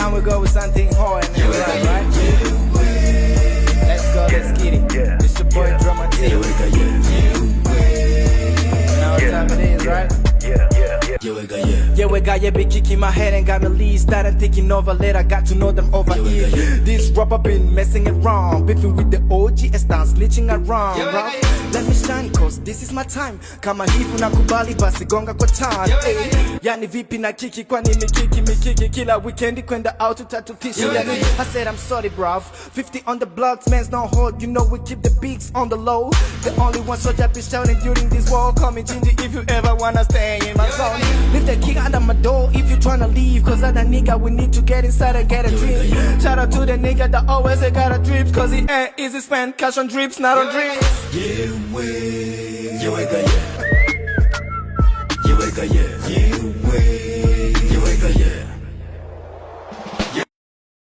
time we go with something hard and right? Let's go, let's get it. It's your boy Drama T. You know what time it is, right? Yewegaye be kicking my head and got me lead. Started thinking over later, got to know them over here. This rapper been messing around, beefing with the OG and start snitching around. Let me shine cause this is my time. Kama hivu na kubali basi gonga kwa time. Yani vipi na kiki kwa nini kiki mikiki kila weekendi kwenda out utatutisha. I said I'm sorry bruv, 50 on the blocks, man's no hold. You know we keep the beats on the low. The only one soldier be shouting during this war. Coming Gingy if you ever wanna stay in my zone. Leave the key under my door if you tryna leave. Cause other nigga we need to get inside and get a drink. Shout out to the nigga that always got a drip. Cause he ain't easy spend cash on drips, not on drinks. Yewegaye.